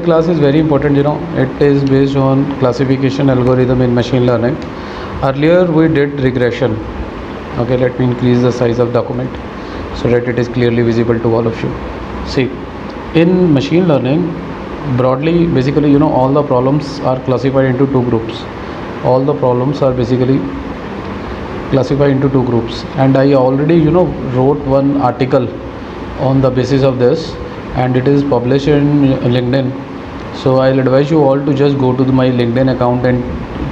class is very important. It is based on classification algorithm in machine learning. Earlier we did regression. Okay, let me increase the size of document so that it is clearly visible to all of you. See, in machine learning, broadly, basically, all the problems are classified into two groups. All the problems are basically classified into two groups, and I already wrote one article on the basis of this, and it is published in LinkedIn. So I'll advise you all to just go to my LinkedIn account and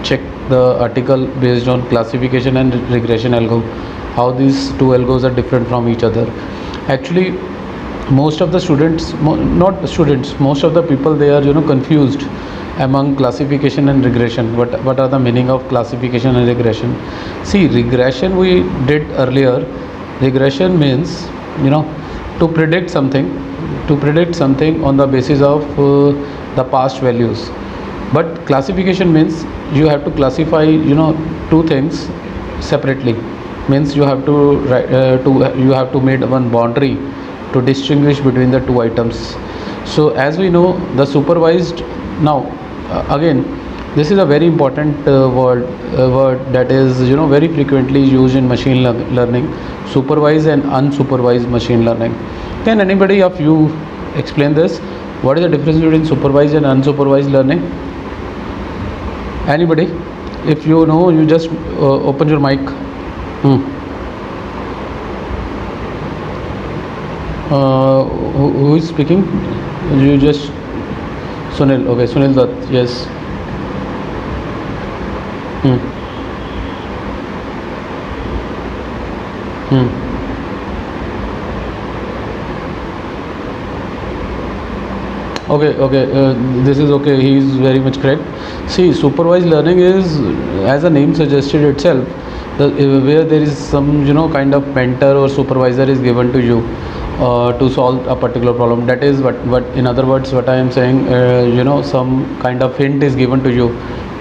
check the article based on classification and regression algo, how these two algos are different from each other. Actually, most of the students, not students, most of the people, they are confused among classification and regression. What are the meaning of classification and regression? See, regression we did earlier. Regression means to predict something on the basis of the past values. But classification means you have to classify two things separately. Means you have to make one boundary to distinguish between the two items. So as we know, the supervised, now again, this is a very important word that is very frequently used in machine learning: supervised and unsupervised machine learning. Can anybody of you explain this? What is the difference between supervised and unsupervised learning? Anybody? If you know, you just open your mic. Who is speaking? You just Sunil. Okay, Sunil Dutt. Yes. Okay, this is okay. He is very much correct. See, supervised learning is, as the name suggested itself, where there is some kind of mentor or supervisor is given to you to solve a particular problem. That is what in other words, what I am saying, some kind of hint is given to you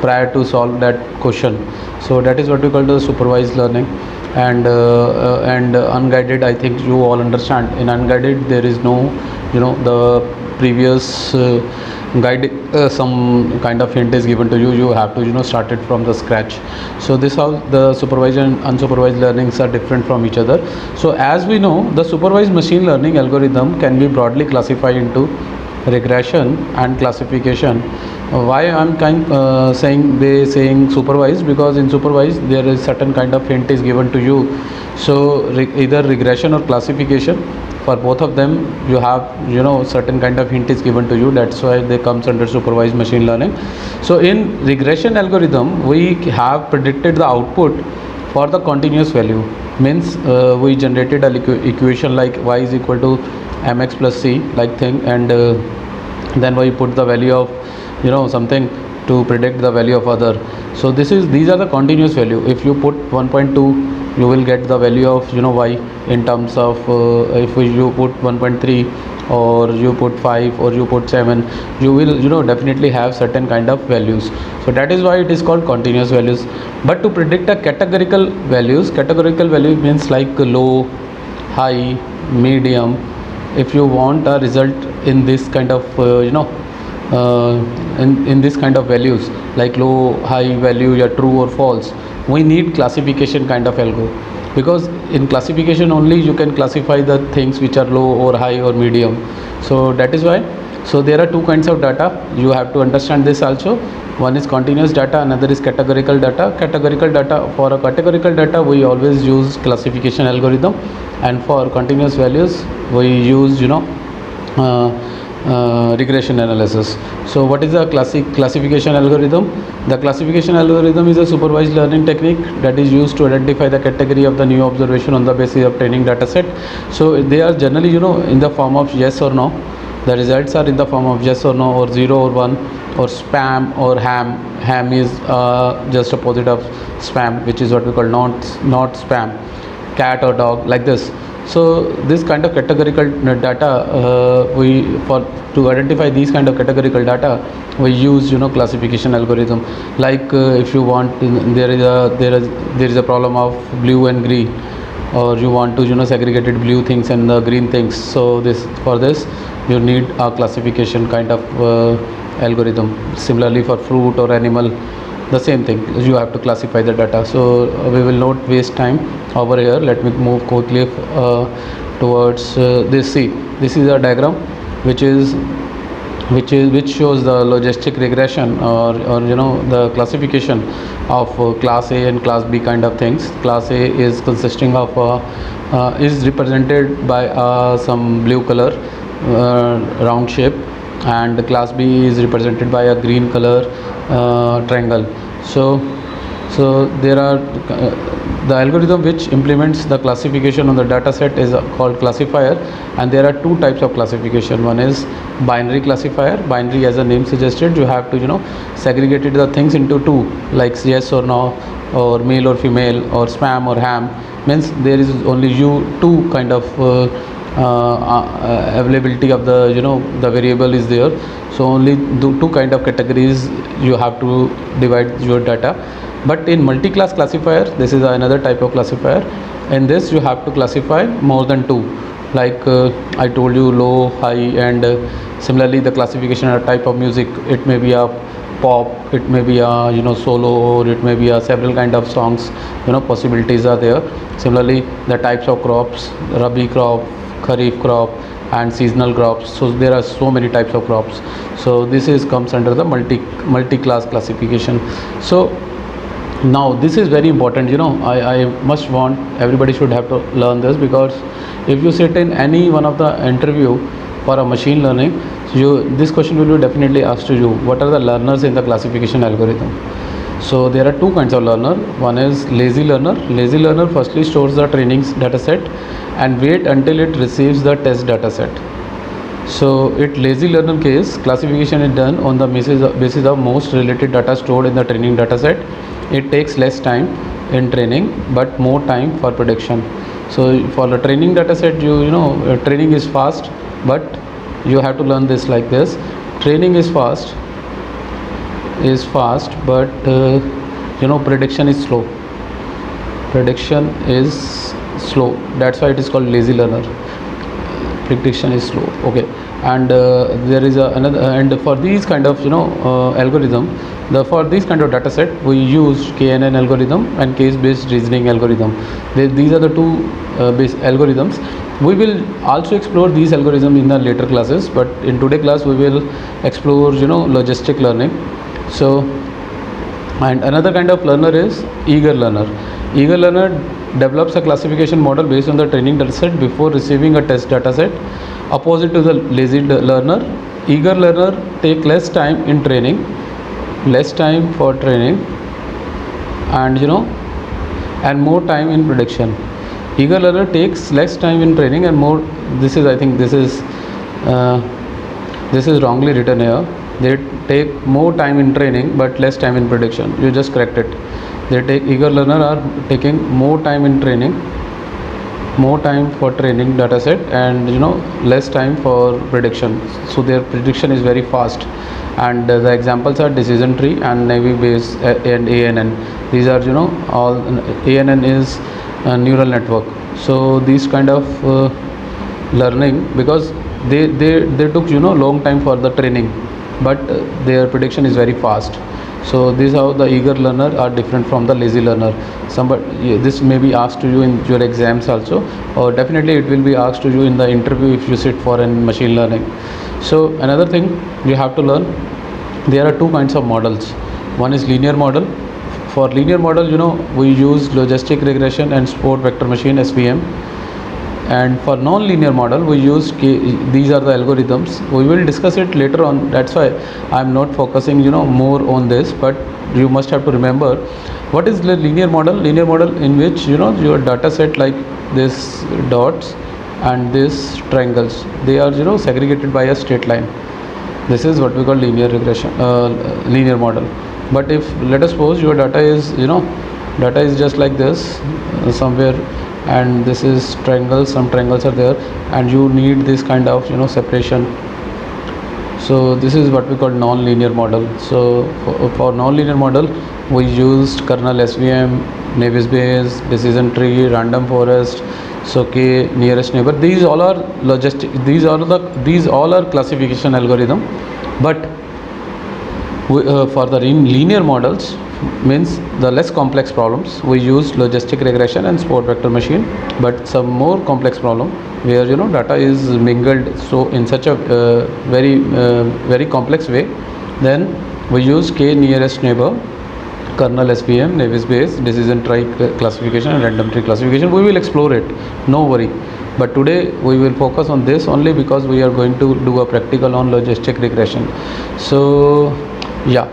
prior to solve that question. So that is what we call the supervised learning. And unguided, I think you all understand. In unguided, there is no the previous guide, some kind of hint is given to you. You have to start it from the scratch. So this how the supervised and unsupervised learnings are different from each other. So as we know, the supervised machine learning algorithm can be broadly classified into regression and classification. Why I'm saying supervised? Because in supervised there is certain kind of hint is given to you. So either regression or classification, for both of them you have certain kind of hint is given to you. That's why they comes under supervised machine learning. So in regression algorithm, we have predicted the output for the continuous value. Means we generated an equation like y is equal to mx plus c like thing, and then we put the value of something to predict the value of other. So these are the continuous value. If you put 1.2, you will get the value of y in terms of if you put 1.3 or you put 5 or you put 7, you will definitely have certain kind of values. So that is why it is called continuous values. But to predict a categorical value means like low, high, medium. If you want a result in this kind of in this kind of values like low, high value, yeah, true or false, we need classification kind of algo, because in classification only you can classify the things which are low or high or medium. So that is why. So there are two kinds of data. You have to understand this also. One is continuous data, another is categorical data. For a categorical data we always use classification algorithm, and for continuous values we use regression analysis. So what is the classification algorithm? The classification algorithm is a supervised learning technique that is used to identify the category of the new observation on the basis of training data set. So they are generally in the form of yes or no. The results are in the form of yes or no, or 0 or 1, or spam or ham. Ham is just opposite of spam, which is what we call not spam. Cat or dog, like this. So this kind of categorical data, to identify these kind of categorical data, we use classification algorithm. Like if you want, there is a problem of blue and green, or you want to segregated blue things and the green things. So for this you need a classification kind of algorithm. Similarly for fruit or animal, the same thing, you have to classify the data. So we will not waste time over here. Let me move quickly towards this. See, this is a diagram which shows the logistic regression, or the classification of class A and class B kind of things. Class A is consisting of is represented by some blue color round shape, and class B is represented by a green color triangle. So there are the algorithm which implements the classification on the data set is called classifier, and there are two types of classification. One is binary classifier. Binary, as the name suggested, you have to segregated the things into two, like yes or no, or male or female, or spam or ham. Means there is only two kind of availability of the the variable is there. So only two kind of categories you have to divide your data. But in multi-class classifier, this is another type of classifier. In this you have to classify more than two, like I told you, low, high, and similarly the classification of type of music. It may be a pop, it may be a solo, or it may be a several kind of songs. Possibilities are there. Similarly the types of crops: rabi crop, kharif crop, and seasonal crops. So there are so many types of crops. So this is comes under the multi-class classification. So now this is very important. I must want everybody should have to learn this, because if you sit in any one of the interview for a machine learning, this question will be definitely asked to you: what are the learners in the classification algorithm? So there are two kinds of learner. One is lazy learner. Lazy learner firstly stores the training data set and wait until it receives the test data set. So it lazy learner case, classification is done on the basis of most related data stored in the training data set. It takes less time in training but more time for prediction. So for the training data set, training is fast, but you have to learn this like this: training is fast, but prediction is slow. Prediction is slow. That's why it is called lazy learner. Prediction is slow. Okay. And there is another, and for these kind of algorithm, for this kind of data set we use KNN algorithm and case based reasoning algorithm. These are the two base algorithms. We will also explore these algorithms in the later classes, but in today class we will explore logistic learning. So, and another kind of learner is eager learner. Eager learner develops a classification model based on the training dataset before receiving a test dataset. Opposite to the lazy learner, eager learner take less time in training, less time for training, and and more time in prediction. Eager learner takes less time in training and more. This is, I think, this is wrongly written here. They take more time in training but less time in prediction. You just correct it. Eager learner are taking more time in training, more time for training data set, and less time for prediction. So their prediction is very fast. And the examples are decision tree and Naive Bayes and ANN. These are all. ANN is a neural network. So these kind of learning, because they took long time for the training, but their prediction is very fast. So this is how the eager learner are different from the lazy learner. This may be asked to you in your exams also, or definitely it will be asked to you in the interview if you sit for in machine learning. So another thing you have to learn, there are two kinds of models. One is linear model. For linear model, we use logistic regression and support vector machine, SVM. And for non-linear model, we use these are the algorithms. We will discuss it later on. That's why I'm not focusing more on this, but you must have to remember what is the linear model. Linear model in which your data set, like this dots and this triangles, they are segregated by a straight line. This is what we call linear regression, linear model. But if, let us suppose, your data is data is just like this somewhere, and this is triangles, some triangles are there, and you need this kind of separation. So this is what we call non-linear model. So for non-linear model, we used kernel, SVM, Naive Bayes, decision tree, random forest. So k nearest neighbor, these all are these all are classification algorithm. But for the linear models, means the less complex problems, we use logistic regression and support vector machine. But some more complex problem where data is mingled so in such a very complex way, then we use k nearest neighbor, kernel SVM, Navier Bayes, decision tree classification and random tree classification. We will explore it, no worry. But today we will focus on this only because we are going to do a practical on logistic regression. So yeah,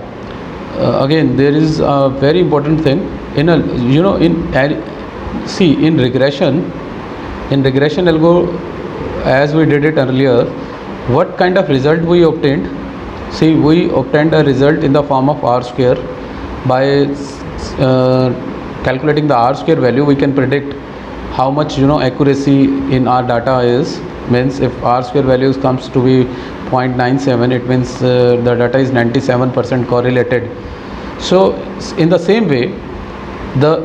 again there is a very important thing in a in regression algo, as we did it earlier. What kind of result we obtained? See, we obtained a result in the form of R square. By calculating the R square value, we can predict how much accuracy in our data is. Means if R square values comes to be 0.97, it means the data is 97% correlated. So in the same way,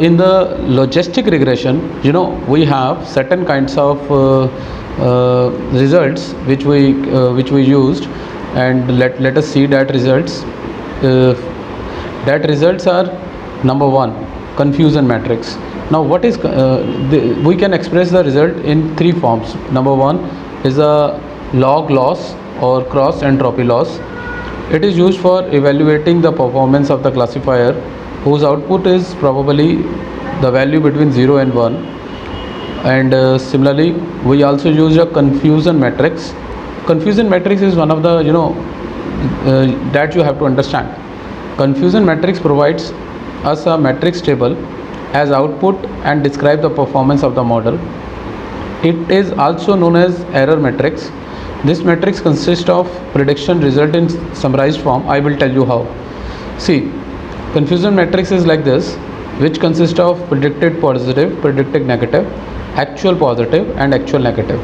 in the logistic regression, we have certain kinds of results which we used, and let us see that results. That results are: number one, confusion matrix. Now what is we can express the result in three forms. Number one is a log loss or cross entropy loss. It is used for evaluating the performance of the classifier whose output is probably the value between 0 and 1. And similarly, we also use a confusion matrix. Confusion matrix is one of the that you have to understand. Confusion matrix provides us a matrix table as output and describe the performance of the model. It is also known as error matrix. This matrix consists of prediction result in summarized form. I will tell you how. See, confusion matrix is like this, which consists of predicted positive, predicted negative, actual positive and actual negative.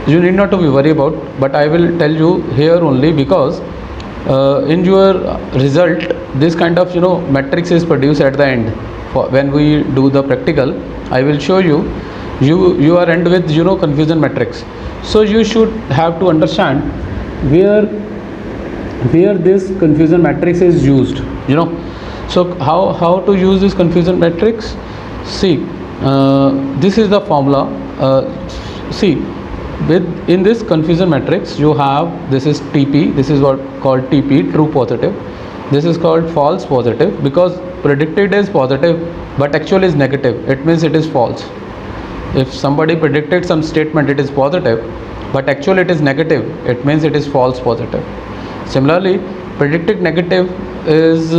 You need not to be worried about, but I will tell you here only because in your result this kind of matrix is produced at the end. When we do the practical, I will show you. You are end with confusion matrix. So you should have to understand where this confusion matrix is used. So how to use this confusion matrix? See, this is the formula. See, in this confusion matrix you have, this is TP, this is what called TP, true positive. This is called false positive because predicted is positive but actual is negative. It means it is false. If somebody predicted some statement, it is positive, but actually it is negative, it means it is false positive. Similarly, predicted negative is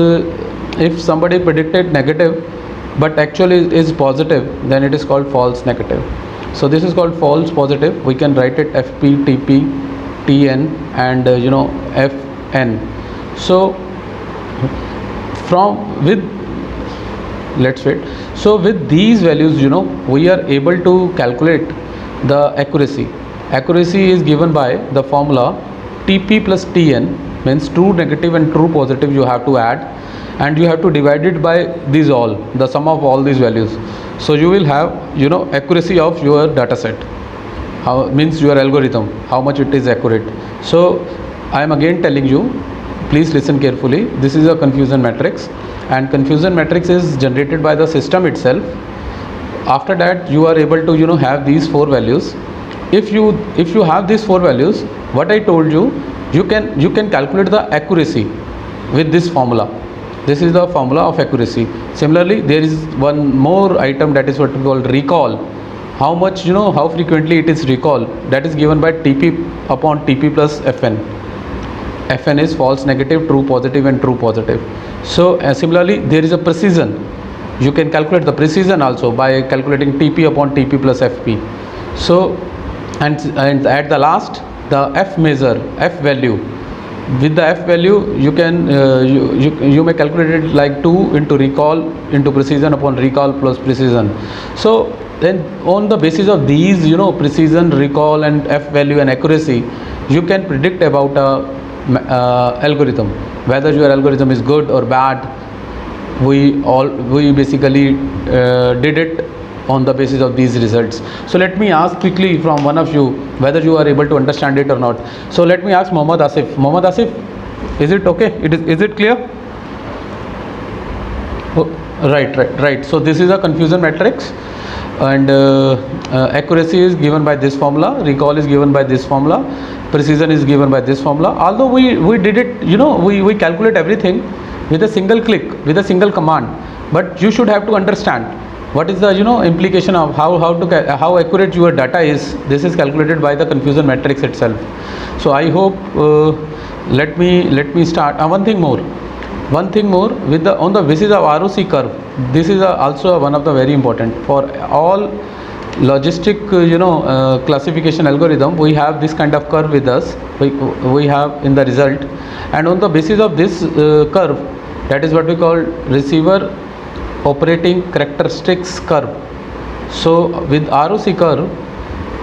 if somebody predicted negative but actually is positive, then it is called false negative. So this is called false positive. We can write it FP, TP, TN and FN. So So with these values, we are able to calculate the accuracy. Accuracy is given by the formula TP plus TN, means true negative and true positive you have to add, and you have to divide it by these all, the sum of all these values. So you will have accuracy of your data set. How means your algorithm, how much it is accurate. So I am again telling you, please listen carefully. This is a confusion matrix, and confusion matrix is generated by the system itself. After that, you are able to have these four values. If you have these four values, what I told you, you can calculate the accuracy with this formula. This is the formula of accuracy. Similarly, there is one more item, that is what we call recall. How much how frequently it is recall, that is given by TP upon TP plus FN. FN is false negative, true positive and true positive. So similarly, there is a precision. You can calculate the precision also by calculating TP upon TP plus FP. So and at the last, the F measure, F value. With the F value, you can you may calculate it like 2 into recall into precision upon recall plus precision. So then on the basis of these precision, recall and F value and accuracy, you can predict about a algorithm, whether your algorithm is good or bad. We basically did it on the basis of these results. So let me ask quickly from one of you whether you are able to understand it or not. So let me ask Mohammad Asif. Mohammad Asif, is it okay? Is it clear? Oh, right. So this is a confusion matrix, and accuracy is given by this formula, recall is given by this formula, precision is given by this formula. Although we did it, we calculate everything with a single click, with a single command, but you should have to understand what is the implication of how accurate your data is. This is calculated by the confusion matrix itself. So I hope let me start. One thing more with on the basis of ROC curve. This is also one of the very important for all logistic classification algorithm. We have this kind of curve with us. We have in the result, and on the basis of this curve, that is what we call receiver operating characteristics curve. So with ROC curve,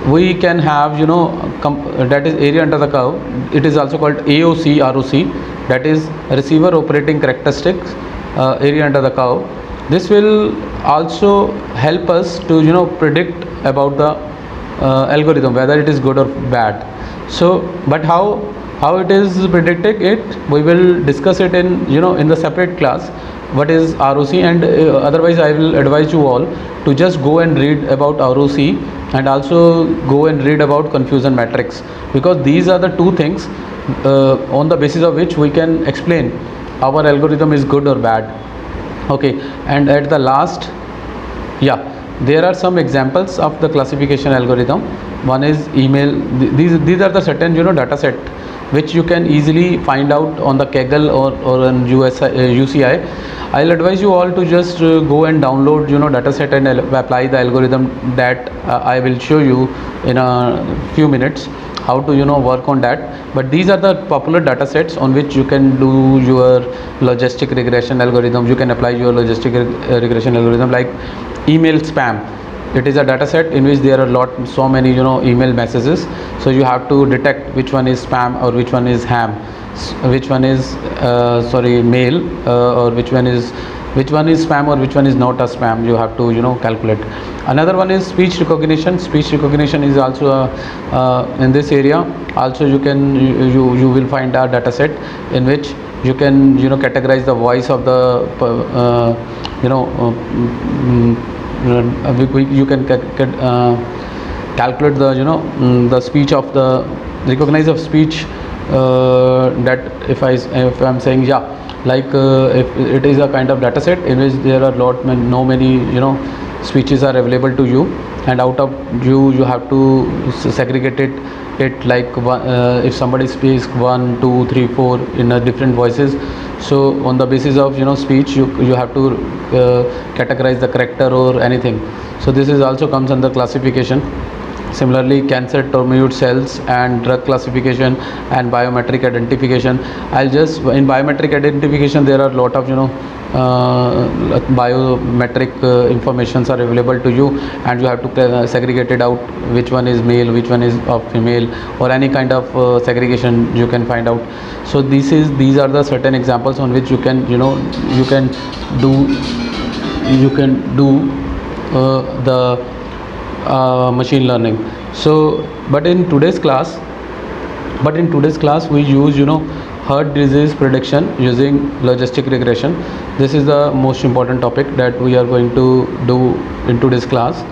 we can have that is area under the curve. It is also called AOC ROC, that is receiver operating characteristics area under the curve. This will also help us to predict about the algorithm whether it is good or bad. So but how it is predicting it, we will discuss it in the separate class, what is ROC, and otherwise I will advise you all to just go and read about ROC and also go and read about confusion matrix, because these are the two things on the basis of which we can explain our algorithm is good or bad. Okay, and at the last, there are some examples of the classification algorithm. One is email. These are the certain data set which you can easily find out on the Kaggle or on UCI. I'll advise you all to just go and download data set and apply the algorithm that I will show you in a few minutes how to work on that. But these are the popular data sets on which you can do your logistic regression algorithm. You can apply your logistic regression algorithm, like email spam. It is a data set in which there are so many email messages. So you have to detect which one is spam or which one is ham, which one is mail, or which one is spam or which one is not a spam. You have to calculate. Another one is speech recognition. Speech recognition is also in this area. Also you will find a data set in which you can categorize the voice of the you can calculate the the speech of the recognize of speech, that if I'm saying like if it is a kind of data set in which there are many speeches are available to you, and out of you have to segregate it like if somebody speaks 1, 2, 3, 4 in a different voices. So on the basis of speech, you have to categorize the character or anything. So this is also comes under classification. Similarly, cancer terminate cells and drug classification and biometric identification. In biometric identification there are a lot of biometric informations are available to you, and you have to segregate it out which one is male, which one is female, or any kind of segregation you can find out. So these are the certain examples on which you can do the machine learning. So but in today's class we use heart disease prediction using logistic regression. This is the most important topic that we are going to do in today's class.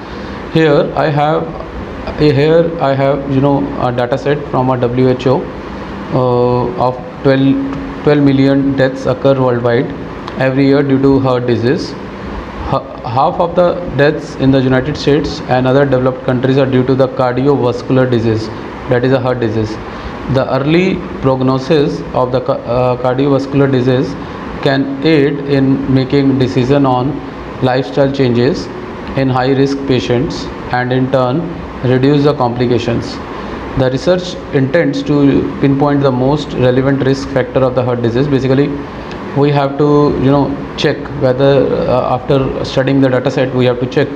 Here I have a data set from a WHO of 12 million deaths occur worldwide every year due to heart disease. Half of the deaths in the United States and other developed countries are due to the cardiovascular disease, that is a heart disease. The early prognosis of the cardiovascular disease can aid in making decision on lifestyle changes in high risk patients and in turn reduce the complications. The research intends to pinpoint the most relevant risk factor of the heart disease. Basically, we have to check whether after studying the data set, we have to check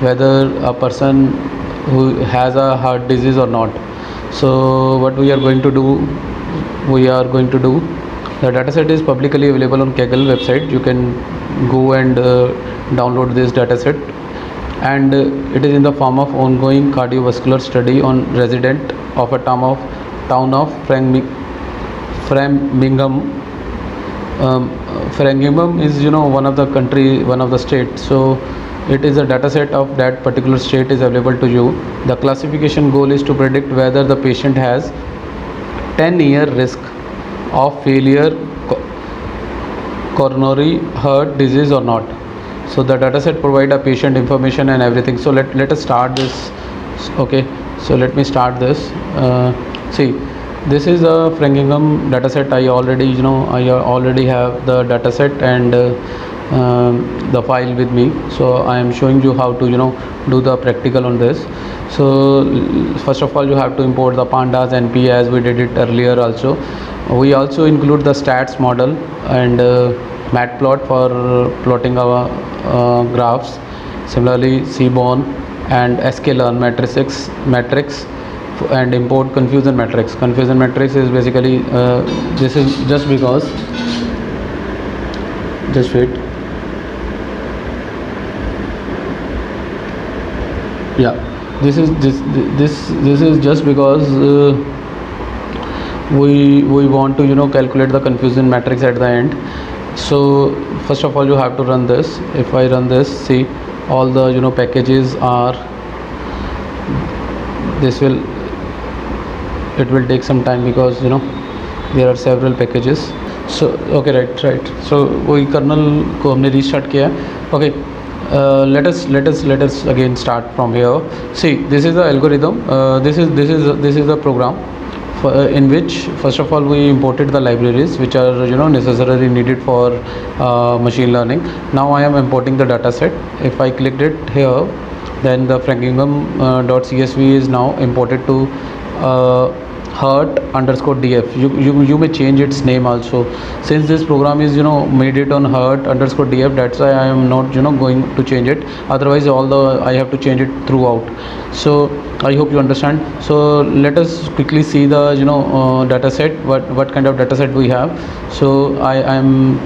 whether a person who has a heart disease or not. So what we are going to do, the data set is publicly available on Kaggle website. You can go and download this data set, and it is in the form of ongoing cardiovascular study on resident of a town of Framingham. Framingham is one of the one of the states, so it is a data set of that particular state is available to you. The classification goal is to predict whether the patient has 10-year risk of failure coronary heart disease or not. So the data set provide a patient information and everything. So let us start this. Okay, so let me start this. See, this is a Framingham data set. I already have the data set and the file with me, so I am showing you how to do the practical on this. So first of all, you have to import the pandas np as we did it earlier. Also we also include the stats model and matplot for plotting our graphs. Similarly, seaborn and sklearn matrix and import confusion matrix. Confusion matrix is basically this is just because, just wait, yeah, this is just because we want to calculate the confusion matrix at the end. So first of all, you have to run this. If I run this, see, all the packages are, it will take some time because there are several packages. So okay, right, so we kernel ko humne restart kiya. Okay, let us again start from here. See, this is the algorithm. This is the program in which first of all we imported the libraries which are necessarily needed for machine learning. Now I am importing the data set. If I clicked it here, then the Framingham.csv is now imported to hurt_df. You may change its name also. Since this program is made it on hurt_df, that's why I am not going to change it. Otherwise I have to change it throughout. So I hope you understand. So let us quickly see the data set, what kind of data set we have. So I am,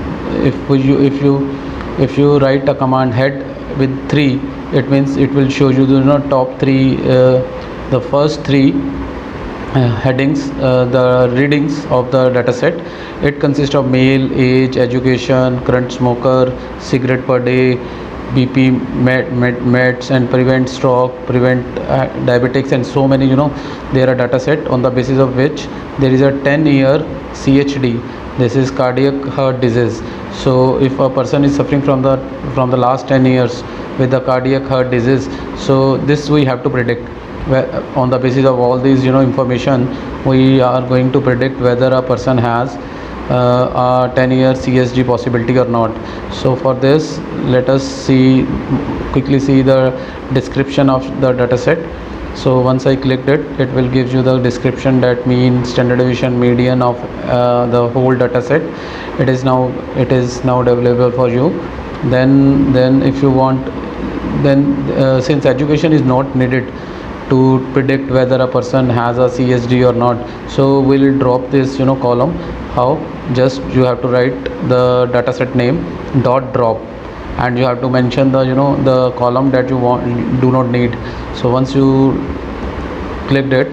if you write a command head with 3, it means it will show you the top 3, the first 3 headings, the readings of the data set. It consists of male, age, education, current smoker, cigarette per day, BP, meds, and prevent stroke, prevent diabetics, and so many there are data set on the basis of which there is a 10-year CHD. This is cardiac heart disease. So if a person is suffering from the last 10 years with the cardiac heart disease, so this we have to predict. On the basis of all these information, we are going to predict whether a person has a 10-year CSG possibility or not. So for this, let us quickly see the description of the data set. So once I clicked it, it will give you the description, that mean, standard deviation, median of the whole data set. It is now available for you. Then if you want, then since education is not needed to predict whether a person has a CSD or not, so we'll drop this column. How? Just you have to write the dataset name .drop, and you have to mention the column that you do not need. So once you clicked it,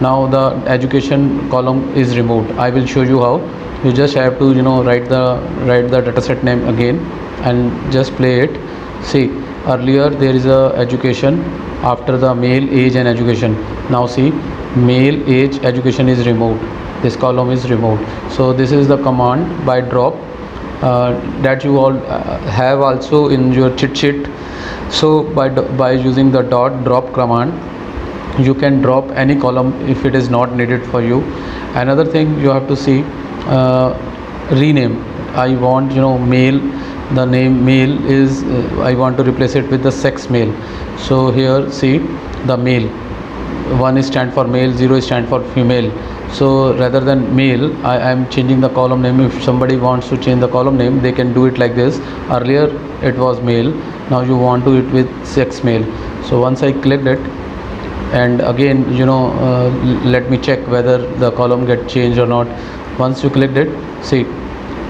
now the education column is removed. I will show you how. You just have to write the dataset name again and just play it. See, earlier there is a education after the male, age, and education. Now see, male, age, education is removed. This column is removed. So this is the command by drop that you all have also in your cheat sheet. So by using the .drop command, you can drop any column if it is not needed for you. Another thing you have to see, rename. I want male, the name male is I want to replace it with the sex male. So here see, the male, 1 is stand for male, 0 is stand for female. So rather than male, I am changing the column name. If somebody wants to change the column name, they can do it like this. Earlier it was male, now you want to do it with sex male. So once I clicked it, and again let me check whether the column get changed or not. Once you clicked it, see,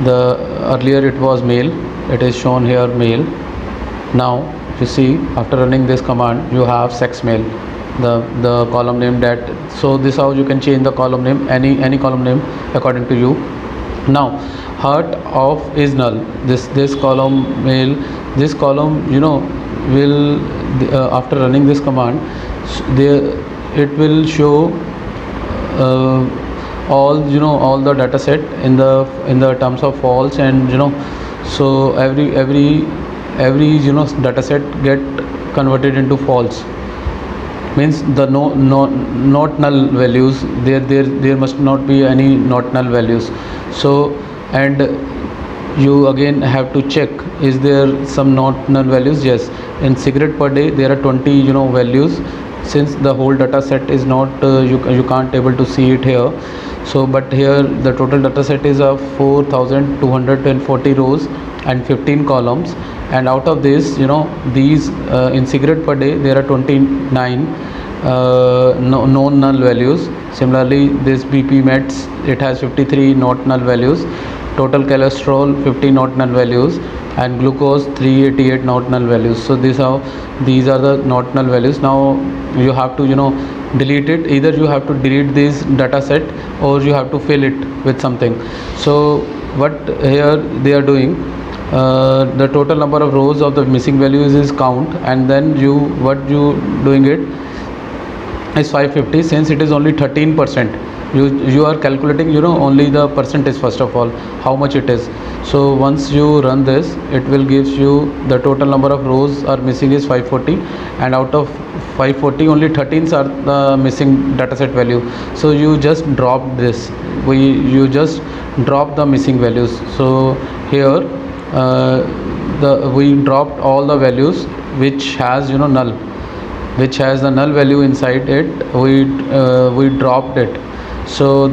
the earlier it was male, it is shown here male. Now you see after running this command you have sex male, the column name that. So this how you can change the column name, any column name according to you. Now heart of is null, this column male, this column will after running this command there it will show all all the data set in the terms of false, and so every data set get converted into false, means the not null values, there must not be any not null values. So and you again have to check, is there some not null values? Yes, in cigarette per day there are 20 values, since the whole data set is not you can't able to see it here. So but here the total data set is of 4240 rows and 15 columns, and out of this these in cigarette per day there are 29 known null values. Similarly this BP mets, it has 53 not null values, total cholesterol 50 not null values, and glucose 388 not null values. So these are the not null values. Now you have to delete it, either you have to delete this data set or you have to fill it with something. So what here they are doing, the total number of rows of the missing values is count, and then what you doing it is 550, since it is only 13%. You are calculating only the percentage first of all, how much it is. So once you run this, it will gives you the total number of rows are missing is 540, and out of 540 only 13s are the missing dataset value. So you just drop this, you just drop the missing values. So here we dropped all the values which has null, which has the null value inside it, we dropped it. So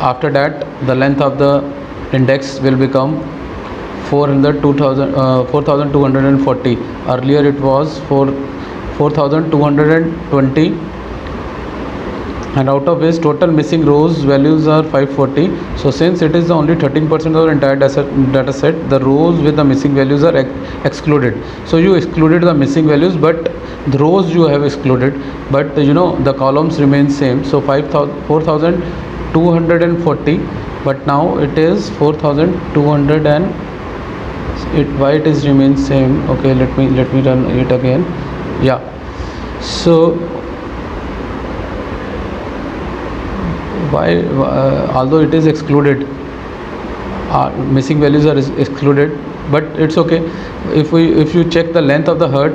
after that the length of the index will become 4240. Earlier it was 4220, and out of which total missing rows values are 540. So since it is only 13% of the entire data set, the rows with the missing values are excluded. So you excluded the missing values, but the rows you have excluded, but the columns remain same. So 4240, but now it is 4200, and why it is remains same. Okay, let me run it again. Yeah, so why although it is excluded, missing values are excluded, but it's okay. If you check the length of the heart,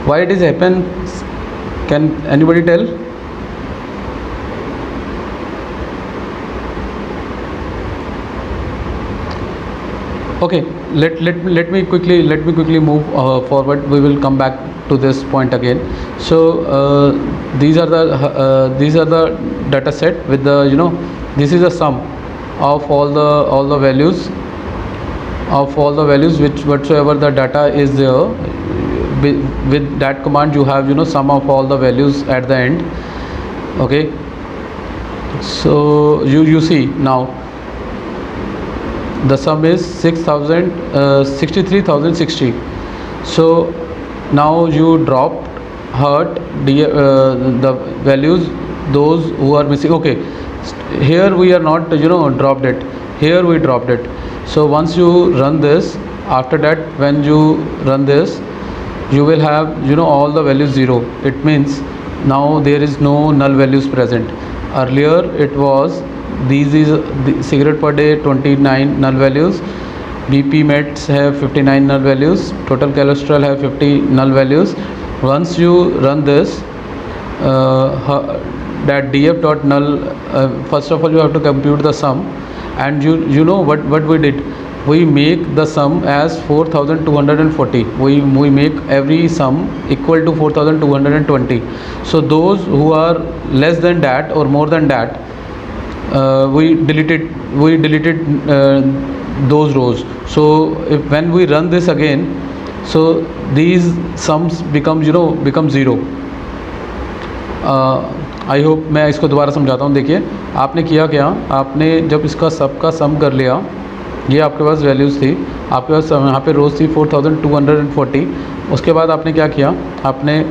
why it is happen, can anybody tell? Okay, let me quickly move forward. We will come back to this point again. So these are the data set with the this is the sum of all the values which whatsoever the data is there. With that command you have sum of all the values at the end. Okay, so you see now the sum is 63,060. So now you dropped heart the values, those who are missing. Okay, here we are not dropped it, here we dropped it. So once you run this, after that when you run this, you will have all the values 0. It means now there is no null values present. Earlier it was these is the cigarette per day 29 null values, BP meds have 59 null values, total cholesterol have 50 null values. Once you run this, that df dot null, first of all you have to compute the sum, and you know what we did, we make the sum as 4240. We make every sum equal to 4220. So those who are less than that or more than that, we deleted those rows. So when we run this again, so these sums become 0. I hope मैं इसको दोबारा समझाता हूँ. देखिए आपने किया क्या, आपने जब इसका सबका सम कर लिया, ये आपके पास वैल्यूज़ थी, आपके पास यहाँ पे रोज़ थी 4240। उसके बाद आपने क्या किया, आपने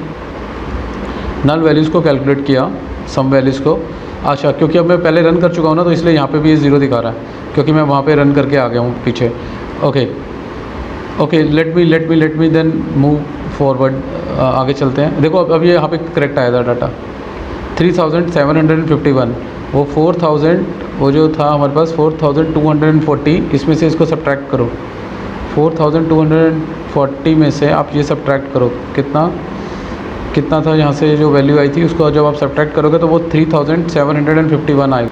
नल वैल्यूज़ को कैलकुलेट किया, सम वैल्यूज़ को। अच्छा, क्योंकि अब मैं पहले रन कर चुका हूँ ना, तो इसलिए यहाँ पे भी ये 0 दिखा रहा है, क्योंकि मैं वहाँ पे रन करके आ गया हूँ पीछे। Okay, let me then move forward, आगे चलते हैं। देखो अब ये यहाँ पे करेक्ट आया था डाटा 3751, वो 4000, वो जो था हमारे पास 4240, इसमें से इसको सब्ट्रैक्ट करो। 4240 में से आप ये सब्ट्रैक्ट करो, कितना था यहाँ से जो वैल्यू आई थी, उसको जब आप सब्ट्रैक्ट करोगे तो वो 3751 आएगा।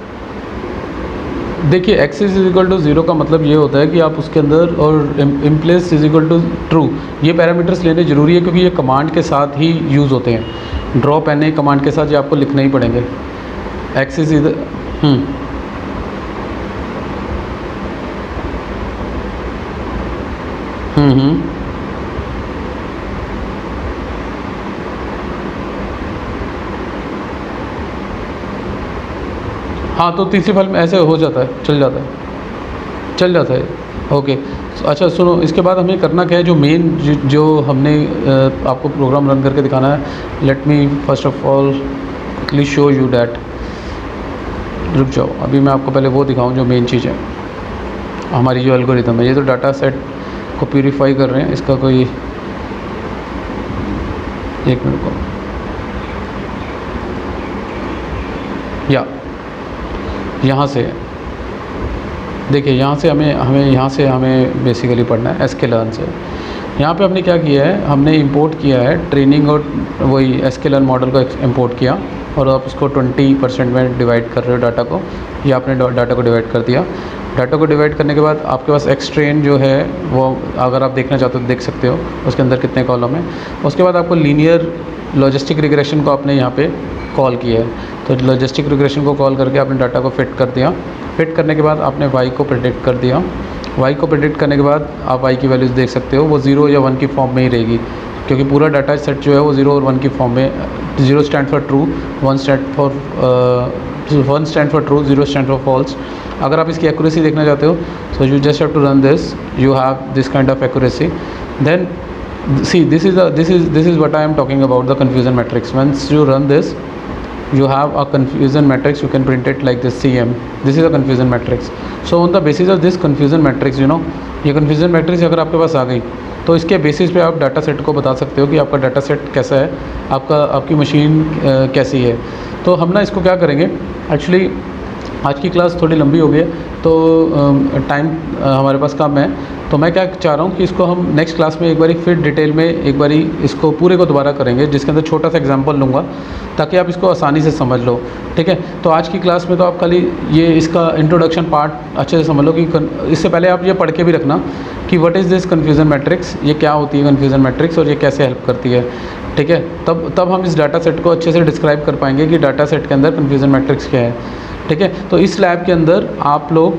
देखिए x इज इक्वल टू 0 का मतलब ये होता है कि आप उसके अंदर, और इम्प्लेस इज इक्वल टू ट्रू, ये पैरामीटर्स लेने ज़रूरी है, क्योंकि ये कमांड के साथ ही यूज़ होते हैं। ड्रॉप एन कमांड के साथ ये आपको लिखने ही पड़ेंगे। x इज इधर हाँ, तो तीसरी फाइल में ऐसे हो जाता है, चल जाता है। ओके, अच्छा सुनो, इसके बाद हमें करना क्या है, जो मेन जो हमने आपको प्रोग्राम रन करके दिखाना है। Let me first of all quickly show you that. रुक जाओ, अभी मैं आपको पहले वो दिखाऊं जो मेन चीज़ है, हमारी जो एल्गोरिथम है। ये तो डाटा सेट को प्यूरीफाई कर रहे हैं, इसका कोई, एक मिनट को, या यहाँ से देखिए, यहाँ से हमें बेसिकली पढ़ना है sklearn से। यहाँ पे हमने क्या किया है, हमने इंपोर्ट किया है ट्रेनिंग, और वही sklearn मॉडल को इंपोर्ट किया, और आप इसको 20% में डिवाइड कर रहे हो डाटा को। ये आपने डाटा को डिवाइड कर दिया। डाटा को डिवाइड करने के बाद आपके पास xtrain जो है, वो अगर आप देखना चाहते हो तो देख सकते हो, उसके अंदर कितने कॉलम है। उसके बाद आपको लीनियर लॉजिस्टिक रिग्रेशन को आपने यहाँ पे कॉल किया है, तो लॉजिस्टिक रिग्रेशन को कॉल करके आपने डाटा को फिट कर दिया। फिट करने के बाद आपने y को प्रेडिक्ट कर दिया। y को प्रेडिक्ट करने के बाद आप y की वैल्यूज़ देख सकते हो, वो 0 या 1 की फॉर्म में ही रहेगी, क्योंकि पूरा डाटा सेट जो है वो 0 और 1 की फॉर्म में। 0 stand for true, 1 stand for true, 0 stand for false. अगर आप इसकी एक्यूरेसी देखना चाहते हो, so you just have to run this, you have this kind of accuracy. Then see, this is what I am talking about, the confusion matrix. Once you run this, you have a confusion matrix, you can print it like this, CM. This is a confusion matrix. So on the basis of this confusion matrix, you know, ये confusion matrix अगर आपके पास आ गई, तो इसके basis पे आप data set को बता सकते हो कि आपका डाटा सेट कैसा है, आपकी मशीन कैसी है। तो हम ना इसको क्या करेंगे, एक्चुअली आज की क्लास थोड़ी लंबी हो गई है, तो टाइम हमारे पास कम है, तो मैं क्या चाह रहा हूँ कि इसको हम नेक्स्ट क्लास में एक बारी फिर डिटेल में एक बारी इसको पूरे को दोबारा करेंगे, जिसके अंदर छोटा सा एग्जांपल लूँगा ताकि आप इसको आसानी से समझ लो। ठीक है, तो आज की क्लास में तो आप खाली ये इसका इंट्रोडक्शन पार्ट अच्छे से समझ लो, कि इससे पहले आप ये पढ़ के भी रखना कि what is this confusion matrix, ये क्या होती है कन्फ्यूज़न मैट्रिक्स और ये कैसे हेल्प करती है। ठीक है, तब हम इस डाटा सेट को अच्छे से डिस्क्राइब कर पाएंगे कि डाटा सेट के अंदर कन्फ्यूज़न मैट्रिक्स क्या है। ठीक है, तो इस लैब के अंदर आप लोग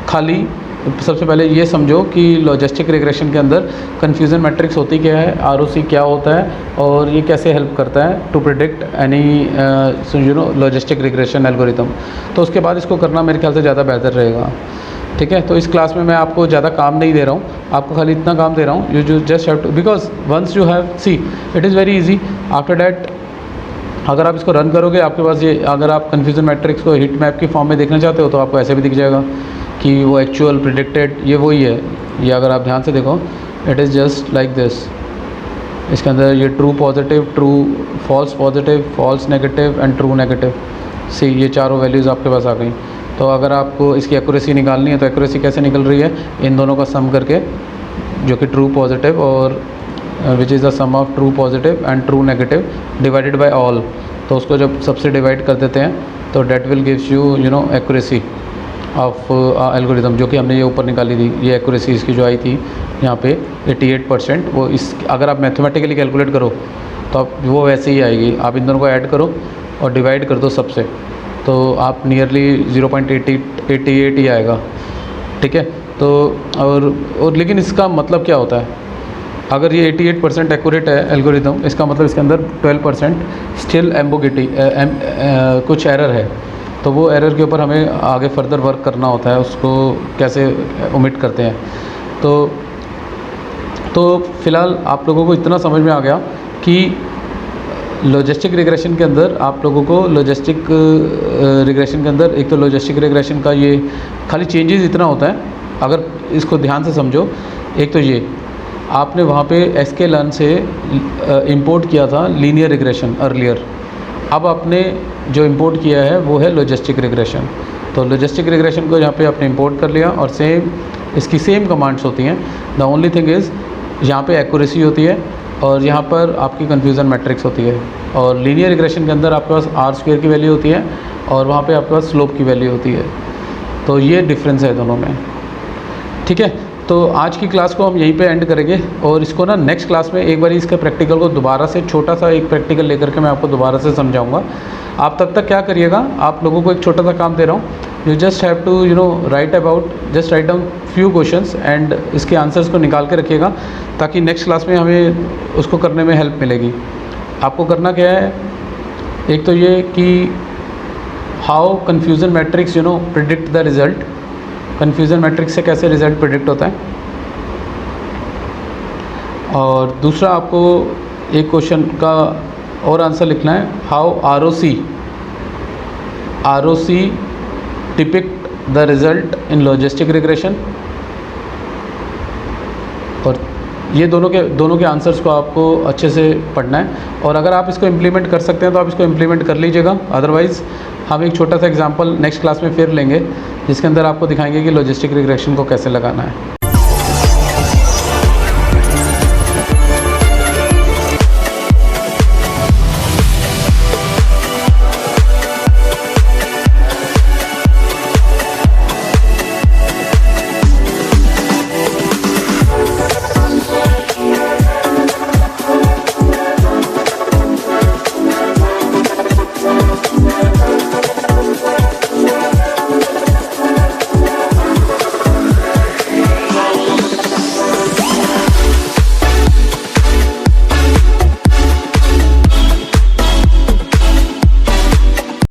खाली सबसे पहले ये समझो कि लॉजिस्टिक रिग्रेशन के अंदर कन्फ्यूज़न मैट्रिक्स होती क्या है, ROC क्या होता है, और ये कैसे हेल्प करता है to predict any you know logistic regression algorithm. तो उसके बाद इसको करना मेरे ख्याल से ज़्यादा बेहतर रहेगा। ठीक है, तो इस क्लास में मैं आपको ज़्यादा काम नहीं दे रहा हूँ, आपको खाली इतना काम दे रहा हूँ, you just have to, because once you have see it is very easy. After that अगर आप इसको रन करोगे, आपके पास ये, अगर आप कन्फ्यूज़न मैट्रिक्स को हीट मैप की फॉर्म में देखना चाहते हो तो आपको ऐसे भी दिख जाएगा कि वो एक्चुअल प्रिडिक्टेड, ये वही है। ये अगर आप ध्यान से देखो, it is just like this. इसके अंदर ये true positive, true false positive, false negative and true negative, see ये चारों वैल्यूज़ आपके पास आ गई। तो अगर आपको इसकी एक्यूरेसी निकालनी है तो एक्यूरेसी कैसे निकल रही है, इन दोनों का सम करके, जो कि ट्रू पॉजिटिव और which is the sum of true positive and true negative divided by all. तो उसको जब सबसे डिवाइड कर देते हैं तो that will gives you know accuracy of algorithm, जो कि हमने ये ऊपर निकाली थी। ये एक्यूरेसी इसकी जो आई थी यहाँ पे 88%, वो इस अगर आप मैथमेटिकली कैलकुलेट करो तो आप वो वैसे ही आएगी। आप इन दोनों को ऐड करो और डिवाइड कर दो सबसे, तो आप नियरली 0.88 ही आएगा। ठीक है, तो और लेकिन इसका मतलब क्या होता है, अगर ये 88% एक्यूरेट है एल्गोरिथम, इसका मतलब इसके अंदर 12% स्टिल एम्बोगिटी कुछ एरर है। तो वो एरर के ऊपर हमें आगे फर्दर वर्क करना होता है, उसको कैसे ओमिट करते हैं। तो फ़िलहाल आप लोगों को इतना समझ में आ गया कि लॉजिस्टिक रिग्रेशन के अंदर आप लोगों को लॉजिस्टिक रिग्रेशन के अंदर एक तो लॉजिस्टिक रिग्रेशन का ये खाली चेंजेस इतना होता है, अगर इसको ध्यान से समझो। एक तो ये आपने वहाँ पे sklearn से इंपोर्ट किया था लीनियर रिग्रेशन अर्लियर, अब आपने जो इंपोर्ट किया है वो है लॉजिस्टिक रिग्रेशन। तो लॉजिस्टिक रिग्रेशन को यहाँ पे आपने इंपोर्ट कर लिया और सेम इसकी सेम कमांड्स होती हैं। द ओनली थिंग इज़ यहाँ पे एक्यूरेसी होती है और यहाँ पर आपकी कन्फ्यूज़न मैट्रिक्स होती है। और लीनियर रिग्रेशन के अंदर आपके पास R² की वैल्यू होती है और वहाँ पे आपके पास स्लोप की वैल्यू होती है। तो ये डिफरेंस है दोनों में, ठीक है। तो आज की क्लास को हम यहीं पे एंड करेंगे और इसको ना नेक्स्ट क्लास में एक बार इसके प्रैक्टिकल को दोबारा से छोटा सा एक प्रैक्टिकल लेकर के मैं आपको दोबारा से समझाऊंगा। आप तब तक क्या करिएगा, आप लोगों को एक छोटा सा काम दे रहा हूँ, you just have to write down few questions and इसके आंसर्स को निकाल के रखिएगा, ताकि नेक्स्ट क्लास में हमें उसको करने में हेल्प मिलेगी। आपको करना क्या है, एक तो ये कि how confusion matrix predict the result, confusion matrix से कैसे रिज़ल्ट प्रिडिक्ट होता है। और दूसरा आपको एक क्वेश्चन का और आंसर लिखना है, how ROC depict the result in logistic regression. और ये दोनों के आंसर्स को आपको अच्छे से पढ़ना है और अगर आप इसको इम्प्लीमेंट कर सकते हैं तो आप इसको इम्प्लीमेंट कर लीजिएगा। अदरवाइज़ हम एक छोटा सा एग्जांपल नेक्स्ट क्लास में फिर लेंगे जिसके अंदर आपको दिखाएंगे कि लॉजिस्टिक रिग्रेशन को कैसे लगाना है।